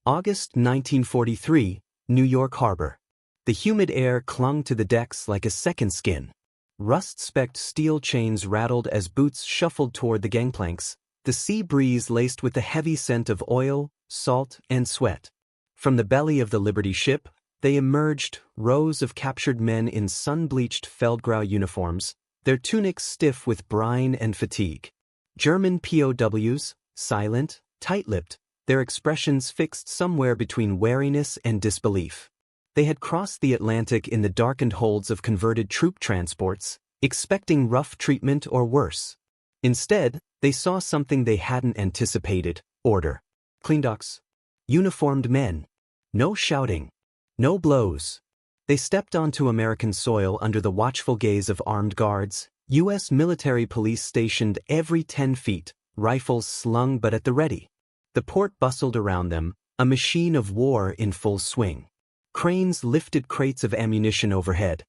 August 1943, New York Harbor. The humid air clung to the decks like a second skin. Rust-specked steel chains rattled as boots shuffled toward the gangplanks, the sea breeze laced with the heavy scent of oil, salt, and sweat. From the belly of the Liberty ship, they emerged, rows of captured men in sun-bleached Feldgrau uniforms, their tunics stiff with brine and fatigue. German POWs, silent, tight-lipped, their expressions fixed somewhere between wariness and disbelief. They had crossed the Atlantic in the darkened holds of converted troop transports, expecting rough treatment or worse. Instead, they saw something they hadn't anticipated: order. Clean docks. Uniformed men. No shouting. No blows. They stepped onto American soil under the watchful gaze of armed guards, U.S. military police stationed every 10 feet, rifles slung but at the ready. The port bustled around them, a machine of war in full swing. Cranes lifted crates of ammunition overhead.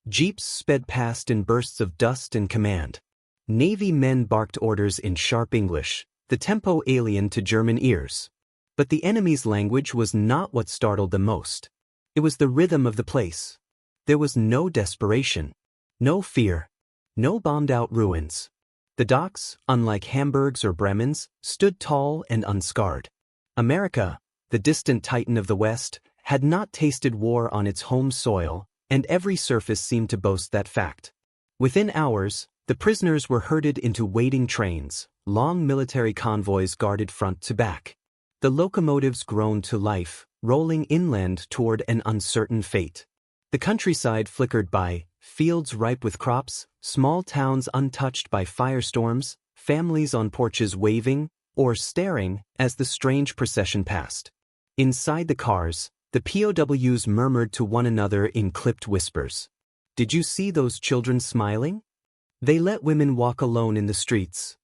Jeeps sped past in bursts of dust and command. Navy men barked orders in sharp English, the tempo alien to German ears. But the enemy's language was not what startled them most. It was the rhythm of the place. There was no desperation, no fear, no bombed-out ruins. The docks, unlike Hamburg's or Bremen's, stood tall and unscarred. America, the distant titan of the West, had not tasted war on its home soil, and every surface seemed to boast that fact. Within hours, the prisoners were herded into waiting trains, long military convoys guarded front to back. The locomotives groaned to life, rolling inland toward an uncertain fate. The countryside flickered by, fields ripe with crops, small towns untouched by firestorms, families on porches waving or staring as the strange procession passed. Inside the cars, the POWs murmured to one another in clipped whispers. "Did you see those children smiling?" They let women walk alone in the streets.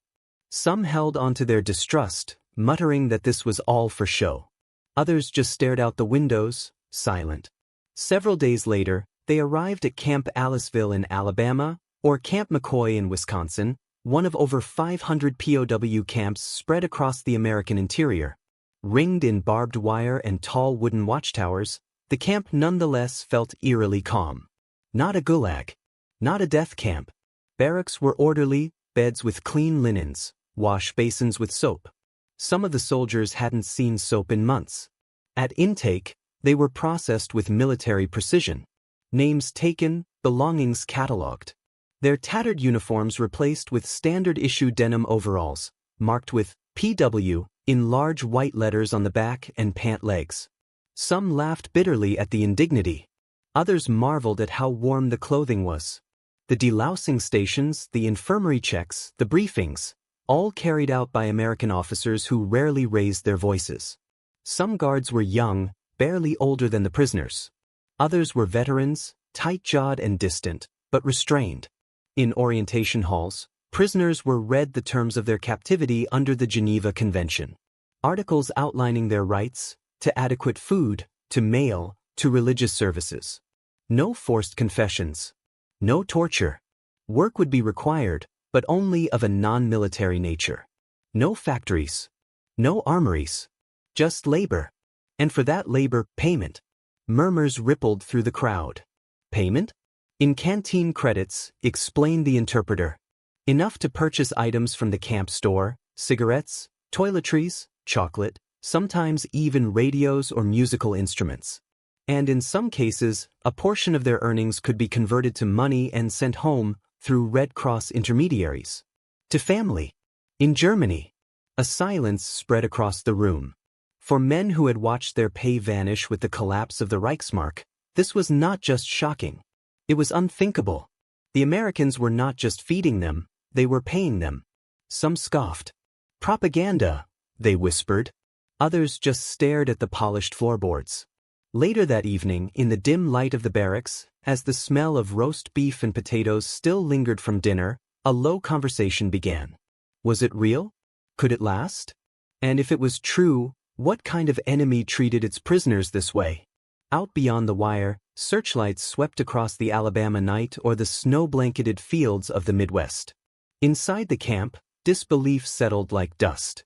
Some held onto their distrust, muttering that this was all for show. Others just stared out the windows, silent. Several days later, they arrived at Camp Aliceville in Alabama, or Camp McCoy in Wisconsin, one of over 500 POW camps spread across the American interior. Ringed in barbed wire and tall wooden watchtowers, the camp nonetheless felt eerily calm. Not a gulag. Not a death camp. Barracks were orderly, beds with clean linens, wash basins with soap. Some of the soldiers hadn't seen soap in months. At intake, they were processed with military precision. Names taken, belongings catalogued. Their tattered uniforms replaced with standard-issue denim overalls, marked with PW in large white letters on the back and pant legs. Some laughed bitterly at the indignity. Others marveled at how warm the clothing was. The delousing stations, the infirmary checks, the briefings, all carried out by American officers who rarely raised their voices. Some guards were young, barely older than the prisoners. Others were veterans, tight-jawed and distant, but restrained. In orientation halls, prisoners were read the terms of their captivity under the Geneva Convention. Articles outlining their rights, to adequate food, to mail, to religious services. No forced confessions. No torture. Work would be required, but only of a non-military nature. No factories. No armories. Just labor. And for that labor, payment. Murmurs rippled through the crowd. Payment? In canteen credits, explained the interpreter. Enough to purchase items from the camp store, cigarettes, toiletries, chocolate, sometimes even radios or musical instruments. And in some cases, a portion of their earnings could be converted to money and sent home through Red Cross intermediaries. To family. In Germany. A silence spread across the room. For men who had watched their pay vanish with the collapse of the Reichsmark, this was not just shocking. It was unthinkable. The Americans were not just feeding them, they were paying them. Some scoffed. Propaganda, they whispered. Others just stared at the polished floorboards. Later that evening, in the dim light of the barracks, as the smell of roast beef and potatoes still lingered from dinner, a low conversation began. Was it real? Could it last? And if it was true, what kind of enemy treated its prisoners this way? Out beyond the wire, searchlights swept across the Alabama night or the snow-blanketed fields of the Midwest. Inside the camp, disbelief settled like dust.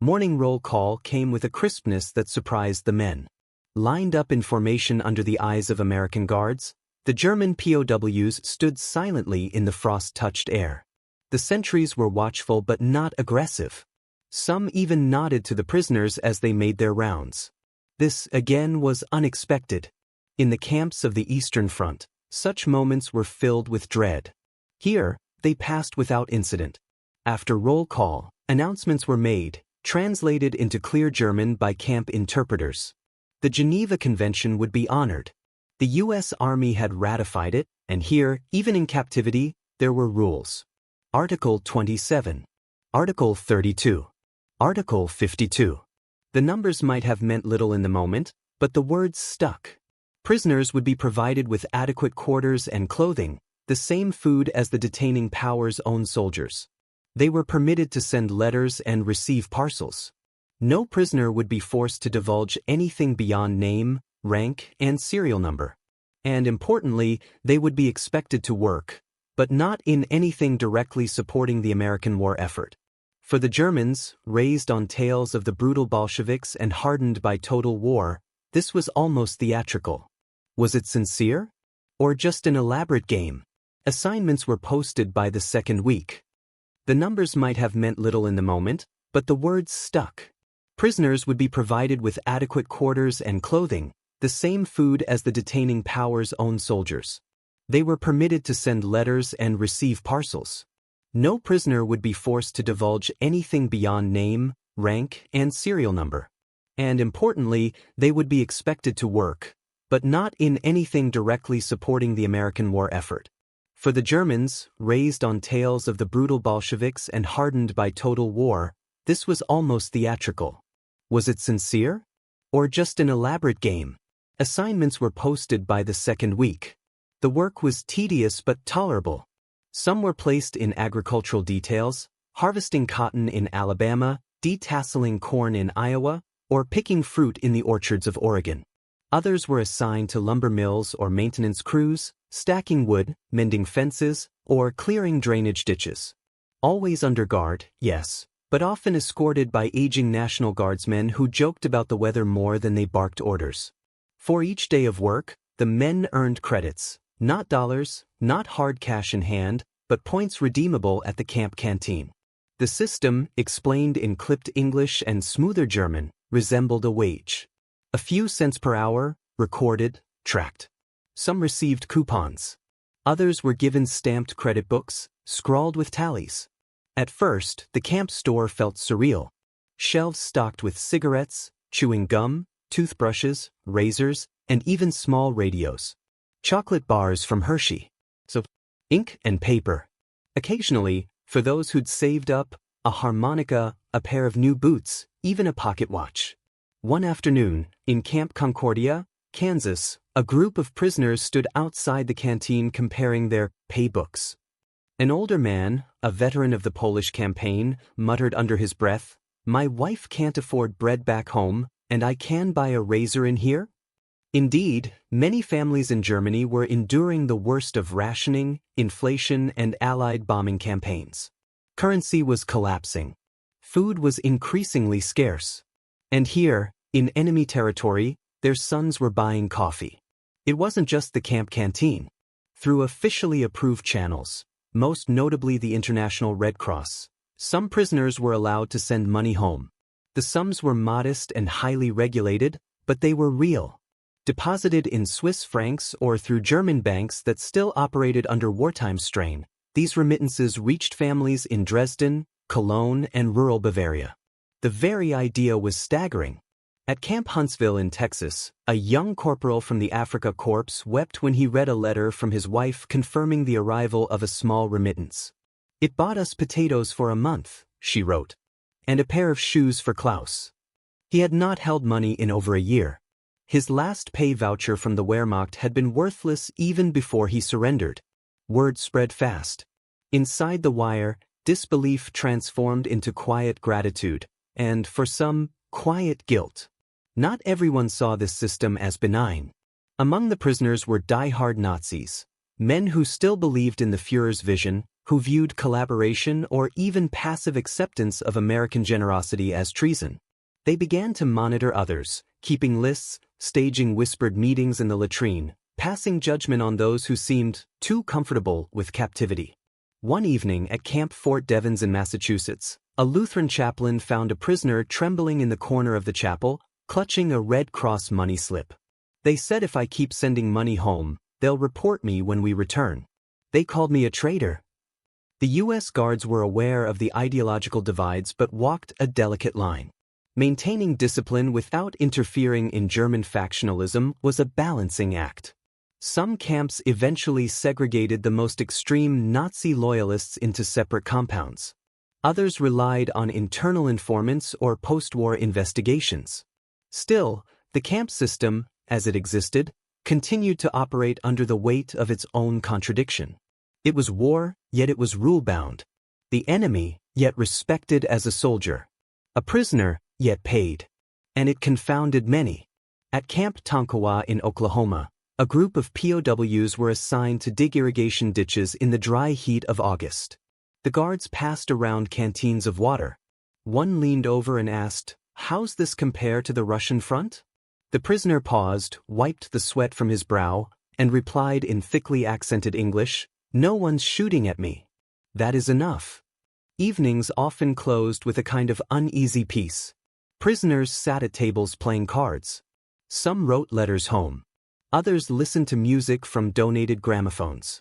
Morning roll call came with a crispness that surprised the men. Lined up in formation under the eyes of American guards, the German POWs stood silently in the frost-touched air. The sentries were watchful but not aggressive. Some even nodded to the prisoners as they made their rounds. This, again, was unexpected. In the camps of the Eastern Front, such moments were filled with dread. Here, they passed without incident. After roll call, announcements were made, translated into clear German by camp interpreters. The Geneva Convention would be honored. The U.S. Army had ratified it, and here, even in captivity, there were rules. Article 27. Article 32. Article 52. The numbers might have meant little in the moment, but the words stuck. Prisoners would be provided with adequate quarters and clothing, the same food as the detaining power's own soldiers. They were permitted to send letters and receive parcels. No prisoner would be forced to divulge anything beyond name, rank, and serial number. And importantly, they would be expected to work, but not in anything directly supporting the American war effort. For the Germans, raised on tales of the brutal Bolsheviks and hardened by total war, this was almost theatrical. Was it sincere? Or just an elaborate game? Assignments were posted by the second week. The numbers might have meant little in the moment, but the words stuck. Prisoners would be provided with adequate quarters and clothing, the same food as the detaining power's own soldiers. They were permitted to send letters and receive parcels. No prisoner would be forced to divulge anything beyond name, rank, and serial number. And importantly, they would be expected to work, but not in anything directly supporting the American war effort. For the Germans, raised on tales of the brutal Bolsheviks and hardened by total war, this was almost theatrical. Was it sincere? Or just an elaborate game? Assignments were posted by the second week. The work was tedious but tolerable. Some were placed in agricultural details, harvesting cotton in Alabama, detasseling corn in Iowa, or picking fruit in the orchards of Oregon. Others were assigned to lumber mills or maintenance crews, stacking wood, mending fences, or clearing drainage ditches. Always under guard, yes, but often escorted by aging National Guardsmen who joked about the weather more than they barked orders. For each day of work, the men earned credits, not dollars, not hard cash in hand, but points redeemable at the camp canteen. The system, explained in clipped English and smoother German, resembled a wage. A few cents per hour, recorded, tracked. Some received coupons. Others were given stamped credit books, scrawled with tallies. At first, the camp store felt surreal. Shelves stocked with cigarettes, chewing gum, toothbrushes, razors, and even small radios. Chocolate bars from Hershey. So, ink and paper. Occasionally, for those who'd saved up, a harmonica, a pair of new boots, even a pocket watch. One afternoon, in Camp Concordia, Kansas, a group of prisoners stood outside the canteen comparing their pay books. An older man, a veteran of the Polish campaign, muttered under his breath, "My wife can't afford bread back home, and I can buy a razor in here?" Indeed, many families in Germany were enduring the worst of rationing, inflation, and Allied bombing campaigns. Currency was collapsing. Food was increasingly scarce. And here, in enemy territory, their sons were buying coffee. It wasn't just the camp canteen. Through officially approved channels, most notably the International Red Cross, some prisoners were allowed to send money home. The sums were modest and highly regulated, but they were real. Deposited in Swiss francs or through German banks that still operated under wartime strain, these remittances reached families in Dresden, Cologne, and rural Bavaria. The very idea was staggering. At Camp Huntsville in Texas, a young corporal from the Africa Corps wept when he read a letter from his wife confirming the arrival of a small remittance. "It bought us potatoes for a month," she wrote, "and a pair of shoes for Klaus." He had not held money in over a year. His last pay voucher from the Wehrmacht had been worthless even before he surrendered. Word spread fast. Inside the wire, disbelief transformed into quiet gratitude, and, for some, quiet guilt. Not everyone saw this system as benign. Among the prisoners were die-hard Nazis. Men who still believed in the Führer's vision, who viewed collaboration or even passive acceptance of American generosity as treason. They began to monitor others, keeping lists, staging whispered meetings in the latrine, passing judgment on those who seemed too comfortable with captivity. One evening at Camp Fort Devens in Massachusetts, a Lutheran chaplain found a prisoner trembling in the corner of the chapel, clutching a Red Cross money slip. They said if I keep sending money home, they'll report me when we return. They called me a traitor. The U.S. Guards were aware of the ideological divides but walked a delicate line. Maintaining discipline without interfering in German factionalism was a balancing act. Some camps eventually segregated the most extreme Nazi loyalists into separate compounds. Others relied on internal informants or post-war investigations. Still, the camp system, as it existed, continued to operate under the weight of its own contradiction. It was war, yet it was rule-bound. The enemy, yet respected as a soldier. A prisoner, yet paid. And it confounded many. At Camp Tonkawa in Oklahoma, a group of POWs were assigned to dig irrigation ditches in the dry heat of August. The guards passed around canteens of water. One leaned over and asked, "How's this compare to the Russian front?" The prisoner paused, wiped the sweat from his brow, and replied in thickly accented English, "No one's shooting at me. That is enough." Evenings often closed with a kind of uneasy peace. Prisoners sat at tables playing cards. Some wrote letters home. Others listened to music from donated gramophones.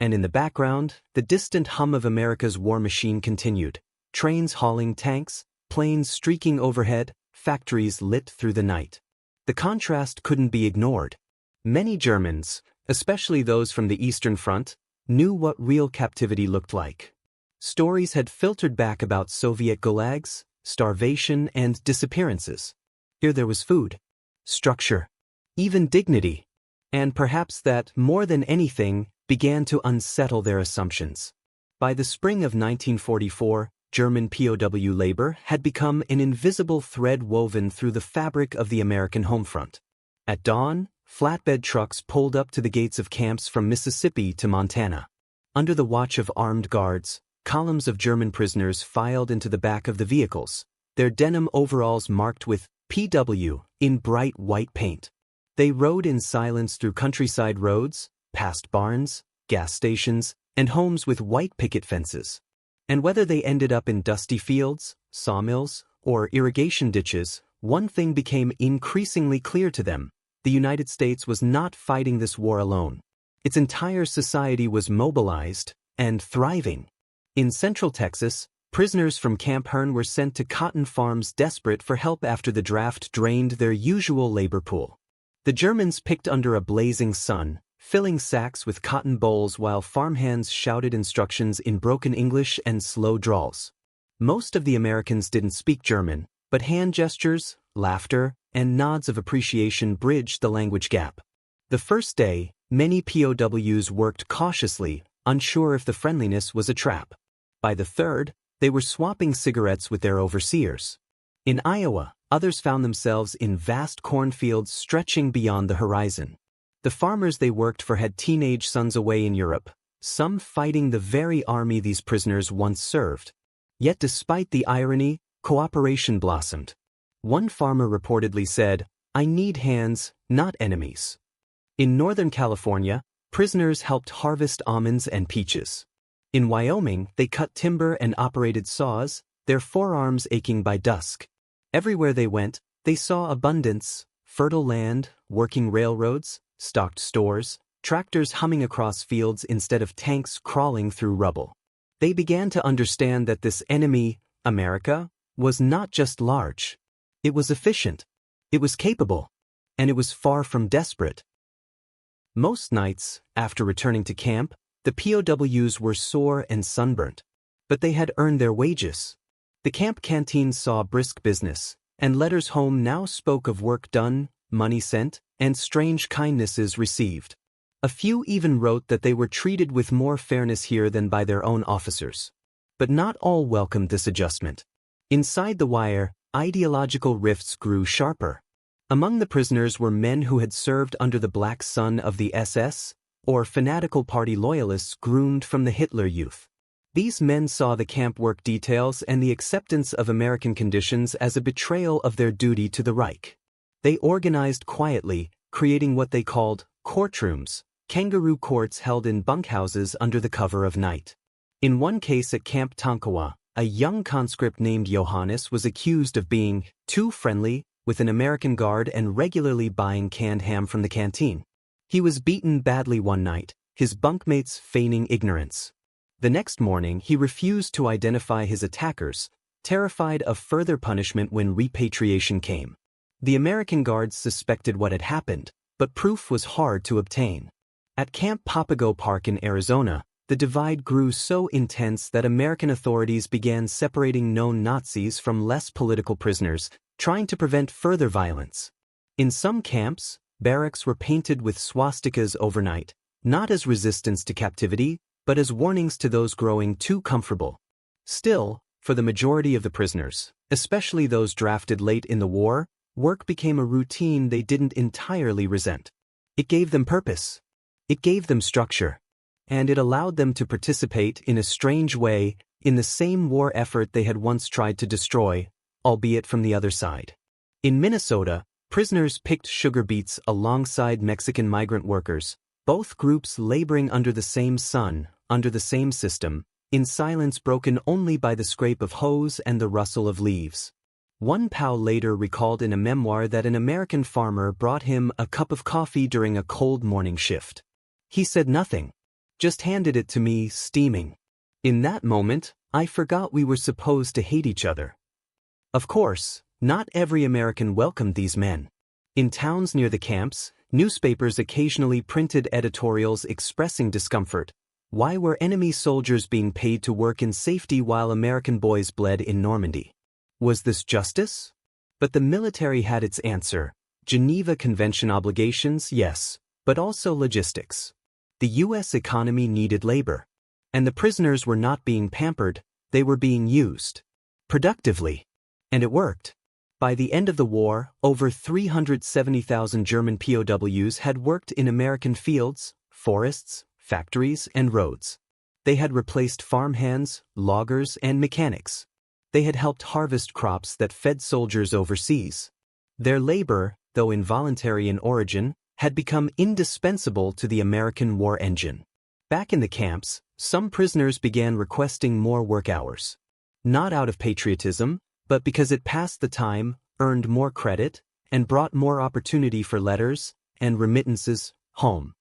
And in the background, the distant hum of America's war machine continued. Trains hauling tanks, planes streaking overhead, factories lit through the night. The contrast couldn't be ignored. Many Germans, especially those from the Eastern Front, knew what real captivity looked like. Stories had filtered back about Soviet gulags, starvation, and disappearances. Here there was food, structure, even dignity. And perhaps that, more than anything, began to unsettle their assumptions. By the spring of 1944, German POW labor had become an invisible thread woven through the fabric of the American homefront. At dawn, flatbed trucks pulled up to the gates of camps from Mississippi to Montana. Under the watch of armed guards, columns of German prisoners filed into the back of the vehicles, their denim overalls marked with PW in bright white paint. They rode in silence through countryside roads, past barns, gas stations, and homes with white picket fences. And whether they ended up in dusty fields, sawmills, or irrigation ditches, one thing became increasingly clear to them: the United States was not fighting this war alone. Its entire society was mobilized and thriving. In Central Texas, prisoners from Camp Hearn were sent to cotton farms desperate for help after the draft drained their usual labor pool. The Germans picked under a blazing sun, filling sacks with cotton bolls while farmhands shouted instructions in broken English and slow drawls. Most of the Americans didn't speak German, but hand gestures, laughter, and nods of appreciation bridged the language gap. The first day, many POWs worked cautiously, unsure if the friendliness was a trap. By the third, they were swapping cigarettes with their overseers. In Iowa, others found themselves in vast cornfields stretching beyond the horizon. The farmers they worked for had teenage sons away in Europe, some fighting the very army these prisoners once served. Yet despite the irony, cooperation blossomed. One farmer reportedly said, "I need hands, not enemies." In Northern California, prisoners helped harvest almonds and peaches. In Wyoming, they cut timber and operated saws, their forearms aching by dusk. Everywhere they went, they saw abundance: fertile land, working railroads, stocked stores, tractors humming across fields instead of tanks crawling through rubble. They began to understand that this enemy, America, was not just large. It was efficient. It was capable. And it was far from desperate. Most nights, after returning to camp, the POWs were sore and sunburnt. But they had earned their wages. The camp canteen saw brisk business, and letters home now spoke of work done, money sent, and strange kindnesses received. A few even wrote that they were treated with more fairness here than by their own officers. But not all welcomed this adjustment. Inside the wire, ideological rifts grew sharper. Among the prisoners were men who had served under the black sun of the SS, or fanatical party loyalists groomed from the Hitler Youth. These men saw the camp work details and the acceptance of American conditions as a betrayal of their duty to the Reich. They organized quietly, creating what they called courtrooms, kangaroo courts held in bunkhouses under the cover of night. In one case at Camp Tonkawa, a young conscript named Johannes was accused of being too friendly with an American guard and regularly buying canned ham from the canteen. He was beaten badly one night, his bunkmates feigning ignorance. The next morning he refused to identify his attackers, terrified of further punishment when repatriation came. The American guards suspected what had happened, but proof was hard to obtain. At Camp Papago Park in Arizona, the divide grew so intense that American authorities began separating known Nazis from less political prisoners, trying to prevent further violence. In some camps, barracks were painted with swastikas overnight, not as resistance to captivity, but as warnings to those growing too comfortable. Still, for the majority of the prisoners, especially those drafted late in the war, work became a routine they didn't entirely resent. It gave them purpose. It gave them structure. And it allowed them to participate in a strange way in the same war effort they had once tried to destroy, albeit from the other side. In Minnesota, prisoners picked sugar beets alongside Mexican migrant workers, both groups laboring under the same sun, under the same system, in silence broken only by the scrape of hose and the rustle of leaves. One POW later recalled in a memoir that an American farmer brought him a cup of coffee during a cold morning shift. He said nothing, just handed it to me steaming. In that moment, I forgot we were supposed to hate each other. Of course, not every American welcomed these men. In towns near the camps, newspapers occasionally printed editorials expressing discomfort. Why were enemy soldiers being paid to work in safety while American boys bled in Normandy? Was this justice? But the military had its answer. Geneva Convention obligations, yes, but also logistics. The U.S. economy needed labor. And the prisoners were not being pampered, they were being used. Productively. And it worked. By the end of the war, over 370,000 German POWs had worked in American fields, forests, factories, and roads. They had replaced farmhands, loggers, and mechanics. They had helped harvest crops that fed soldiers overseas. Their labor, though involuntary in origin, had become indispensable to the American war engine. Back in the camps, some prisoners began requesting more work hours. Not out of patriotism, but because it passed the time, earned more credit, and brought more opportunity for letters and remittances home.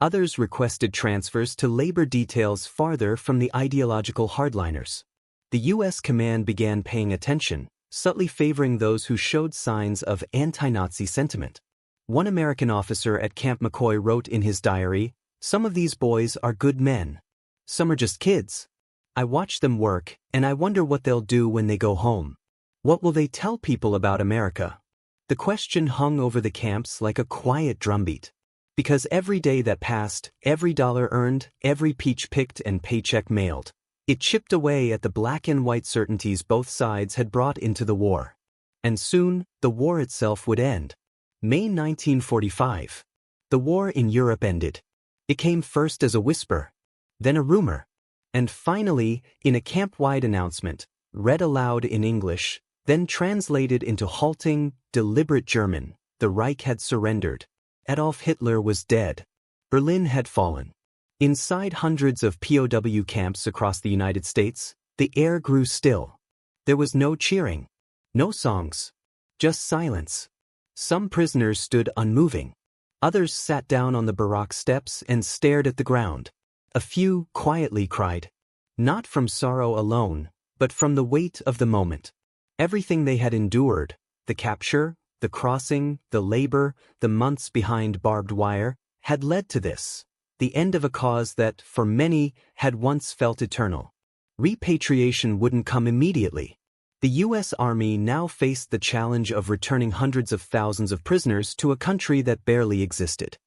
Others requested transfers to labor details farther from the ideological hardliners. The U.S. command began paying attention, subtly favoring those who showed signs of anti-Nazi sentiment. One American officer at Camp McCoy wrote in his diary, "Some of these boys are good men. Some are just kids. I watch them work, and I wonder what they'll do when they go home. What will they tell people about America?" The question hung over the camps like a quiet drumbeat. Because every day that passed, every dollar earned, every peach picked and paycheck mailed, it chipped away at the black and white certainties both sides had brought into the war. And soon, the war itself would end. May 1945. The war in Europe ended. It came first as a whisper, then a rumor, and finally, in a camp-wide announcement, read aloud in English, then translated into halting, deliberate German, the Reich had surrendered. Adolf Hitler was dead. Berlin had fallen. Inside hundreds of POW camps across the United States, the air grew still. There was no cheering, no songs, just silence. Some prisoners stood unmoving. Others sat down on the barrack steps and stared at the ground. A few quietly cried, not from sorrow alone, but from the weight of the moment. Everything they had endured, the capture, the crossing, the labor, the months behind barbed wire, had led to this, the end of a cause that, for many, had once felt eternal. Repatriation wouldn't come immediately. The U.S. Army now faced the challenge of returning hundreds of thousands of prisoners to a country that barely existed.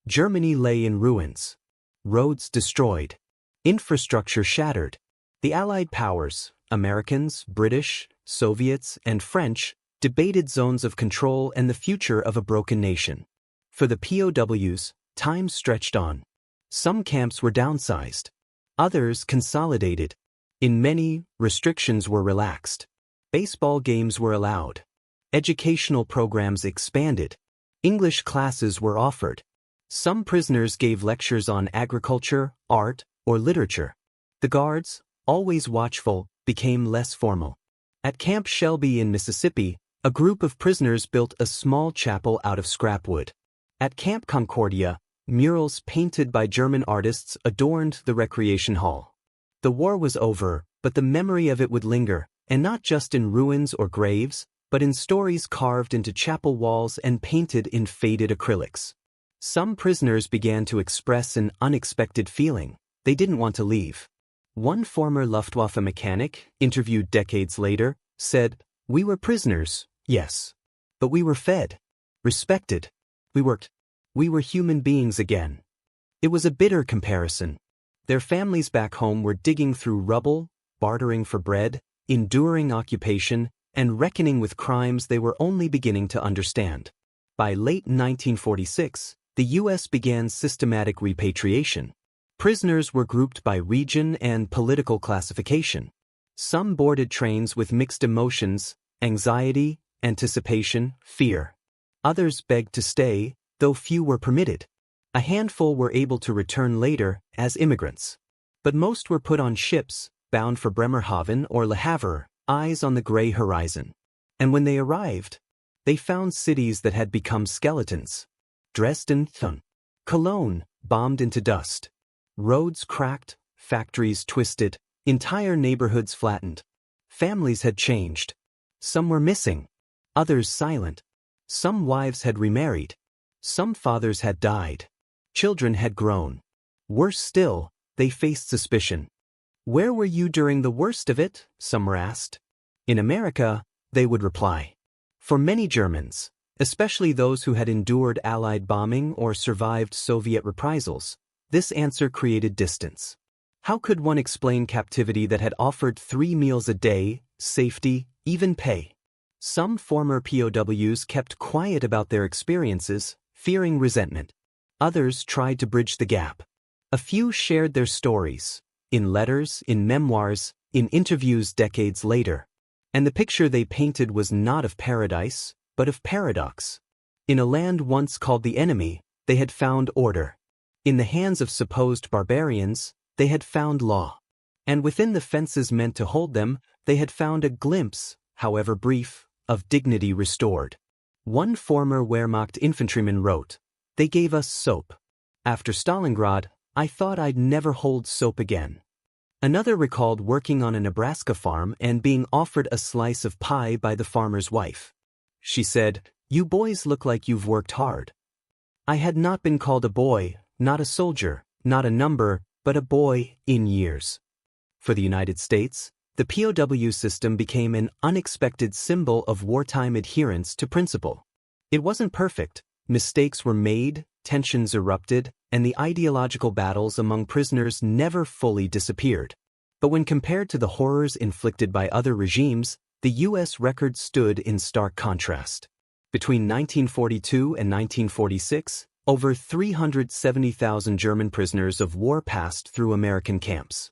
Germany lay in ruins. Roads destroyed. Infrastructure shattered. The Allied powers, Americans, British, Soviets, and French, debated zones of control and the future of a broken nation. For the POWs, time stretched on. Some camps were downsized. Others consolidated. In many, restrictions were relaxed. Baseball games were allowed. Educational programs expanded. English classes were offered. Some prisoners gave lectures on agriculture, art, or literature. The guards, always watchful, became less formal. At Camp Shelby in Mississippi, a group of prisoners built a small chapel out of scrap wood. At Camp Concordia, murals painted by German artists adorned the recreation hall. The war was over, but the memory of it would linger, and not just in ruins or graves, but in stories carved into chapel walls and painted in faded acrylics. Some prisoners began to express an unexpected feeling. They didn't want to leave. One former Luftwaffe mechanic, interviewed decades later, said, "We were prisoners, yes. But we were fed, respected. We worked. We were human beings again." It was a bitter comparison. Their families back home were digging through rubble, bartering for bread, enduring occupation, and reckoning with crimes they were only beginning to understand. By late 1946, the U.S. began systematic repatriation. Prisoners were grouped by region and political classification. Some boarded trains with mixed emotions, anxiety, anticipation, fear. Others begged to stay, though few were permitted. A handful were able to return later as immigrants. But most were put on ships, bound for Bremerhaven or Le Havre, eyes on the gray horizon. And when they arrived, they found cities that had become skeletons. Dresden, Cologne, bombed into dust. Roads cracked, factories twisted, entire neighborhoods flattened. Families had changed. Some were missing, others silent. Some wives had remarried. Some fathers had died. Children had grown. Worse still, they faced suspicion. "Where were you during the worst of it?" some were asked. In America, they would reply. For many Germans, especially those who had endured Allied bombing or survived Soviet reprisals, this answer created distance. How could one explain captivity that had offered 3 meals a day, safety, even pay? Some former POWs kept quiet about their experiences, fearing resentment. Others tried to bridge the gap. A few shared their stories, in letters, in memoirs, in interviews decades later. And the picture they painted was not of paradise, but of paradox. In a land once called the enemy, they had found order. In the hands of supposed barbarians, they had found law. And within the fences meant to hold them, they had found a glimpse, however brief, of dignity restored. One former Wehrmacht infantryman wrote, "They gave us soap. After Stalingrad, I thought I'd never hold soap again." Another recalled working on a Nebraska farm and being offered a slice of pie by the farmer's wife. She said, "You boys look like you've worked hard." I had not been called a boy, not a soldier, not a number, but a boy in years. For the United States, the POW system became an unexpected symbol of wartime adherence to principle. It wasn't perfect. Mistakes were made, tensions erupted, and the ideological battles among prisoners never fully disappeared. But when compared to the horrors inflicted by other regimes, the U.S. record stood in stark contrast. Between 1942 and 1946, over 370,000 German prisoners of war passed through American camps.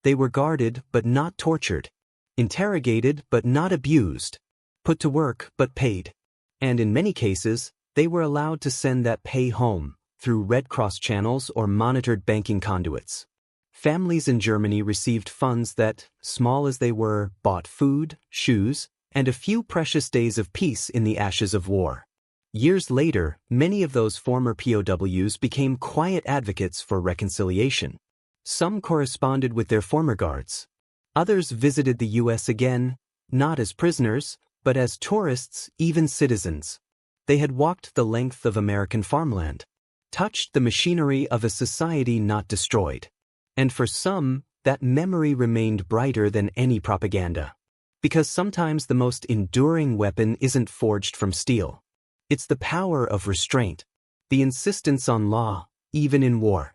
They were guarded but not tortured, interrogated but not abused, put to work but paid. And in many cases, they were allowed to send that pay home, through Red Cross channels or monitored banking conduits. Families in Germany received funds that, small as they were, bought food, shoes, and a few precious days of peace in the ashes of war. Years later, many of those former POWs became quiet advocates for reconciliation. Some corresponded with their former guards. Others visited the U.S. again, not as prisoners, but as tourists, even citizens. They had walked the length of American farmland, touched the machinery of a society not destroyed. And for some, that memory remained brighter than any propaganda. Because sometimes the most enduring weapon isn't forged from steel. It's the power of restraint, the insistence on law, even in war,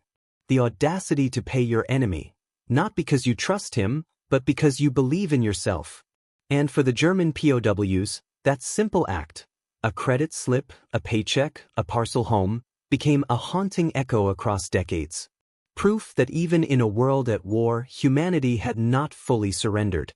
the audacity to pay your enemy, not because you trust him, but because you believe in yourself. And for the German POWs, that simple act, a credit slip, a paycheck, a parcel home, became a haunting echo across decades. Proof that even in a world at war, humanity had not fully surrendered.